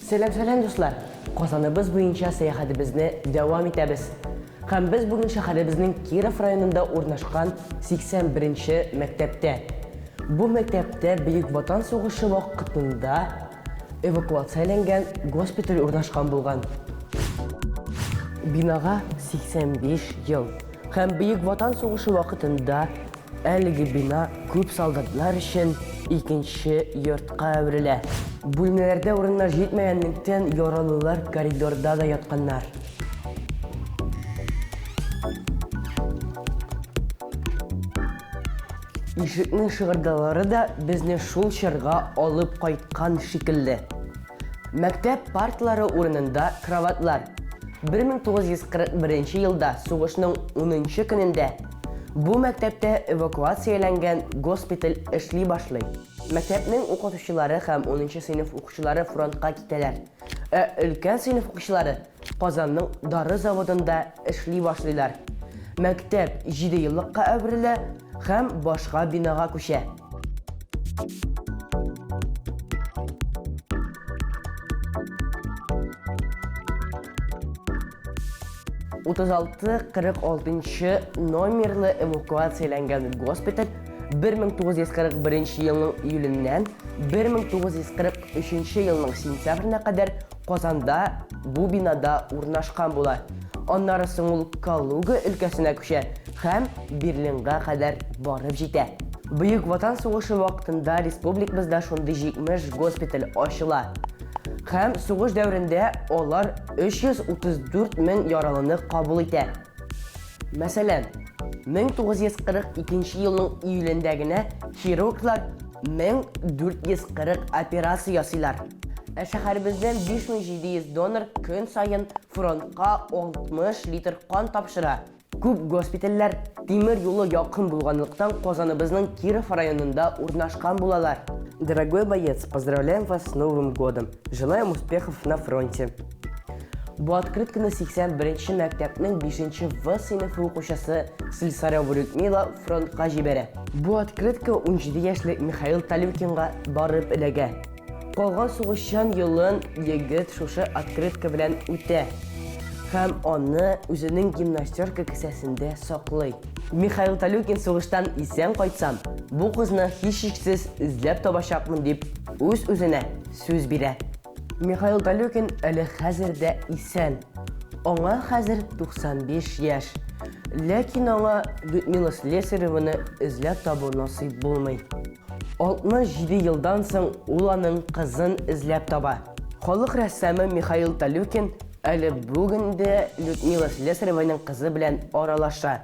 Selam dostlar. Qozonimiz bo'yicha sayohatimizni davom etamiz. Ham biz bugun shaharimizning Kirov rayonida o'rnashgan 81-maktabda. Bu maktabda Buyuk Vatan so'g'ishi vaqtida evakuatsiyalangan gospital o'rnashgan bo'lgan. Binoga 85 yil. Ham Buyuk Vatan so'g'ishi vaqtida haligi bino ko'p soldatlar uchun ikkinchi yurtga aylanadi. Bölmelerde o'rinlar yetmaganlikdan yaralılar koridorda da yotganlar. Ишекнең шыгырдалары да безне шул чорга алып кайткан шикелле. Мәктәп партлары урынында кроватлар. 1941 елда сугышның 10-нчы көнендә бу мәктәптә эвакуацияләнгән госпиталь эшли башлый. Мәктәпнең укытучылары һәм 10-нчы сыйныф укучылары фронтка китәләр. Өлкән сыйныф укучылары Казанның дары заводында эшли башлыйлар. Мәктәп 7 еллыкка әверелә һәм башка бинага күчә. Утыз 46 номерлы эвакуацияләнгән госпиталь 1941 елның июленнән 1943 елның сентябренә кадәр Казанда бу бинада урнашкан була. Аннары соң ул Калуга өлкәсенә күчә һәм Берлинга кадәр барып җитә. Бөек Ватан сугышы вакытында республикабызда шундый 70 госпиталь ачыла. Һәм сугыш дәврендә алар 334 мең яралыны кабул итә. Мәсәлән, 1942 елның июлендә генә хирурглар 1440 операция ясыйлар. Шәһәребездән 5700 донор көн сайын фронтка 60 литр кан тапшыра. Күп госпитальләр тимер юлы якын булганлыктан Казаныбызның Киров районында урнашкан булалар. Дорогой боец, поздравляем вас с Новым годом. Желаем успехов на фронте. Бу открытканы 81-нче мәктәпнең 5-нче В сыйныфы укучысы Слесарева Людмила фронтка җибәрә. Бу открытка 17 яшьлек Михаил Талюкинга барып эләгә. Калган сугышчан елын егет шушы открытка белән үтә һәм аны үзенең гимнастерка кесәсендә саклый. Михаил Талюкин сугыштан исән кайтсам, бу кызны һичшиксез эзләп табачакмын дип үз-үзенә сүз бирә. Михаил Талюкин әле хәзердә исән. Аңа хәзер 95 яшь. Ләкин аңа Людмила Слесареваны эзләп табу насыйп булмый. 67 елдан соң ул аның кызын эзләп таба. Халык рәссамы Михаил Талюкин әле бүгендә Людмила Слесареваның кызы белән аралаша.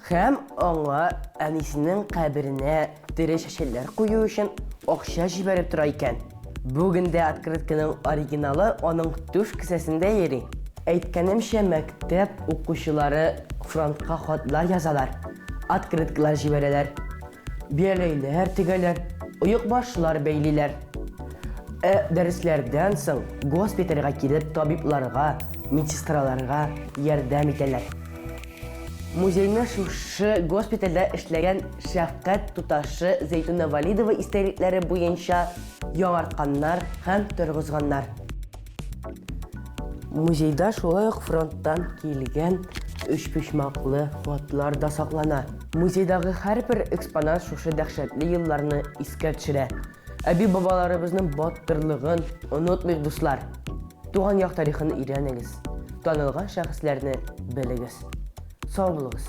Һәм аңа әнисенең каберенә тере шәшәләр кую өчен акча җибәреп тора икән. Бүгендә открытканың оригиналы аның түш кесәсендә йөри. Әйткәнемчә, мәктәп укучылары фронтка хатлар язалар, открыткалар җибәрәләр, бияләйләр тегәләр, оек башлар бәйлиләр. Дәресләрдән соң госпитальгә килеп табибларга, медсестраларга ярдәм итәләр. Музейны шушы госпитальдә эшләгән Шәфкать туташы Зәйтүнә Валидова истәлекләре буенча яңартканнар һәм торгызганнар. Музейда шулай ук фронттан килгән 3 почмаклы хатлар да саклана. Музейдагы һәрбер экспонат шушы дәһшәтле елларны искә төшерә. Әби-бабаларыбызның батырлыгын онытмыйк, дуслар. Туган як тарихын өйрәнегез. Танылган шәхесләрне белегез. Сау булыгыз.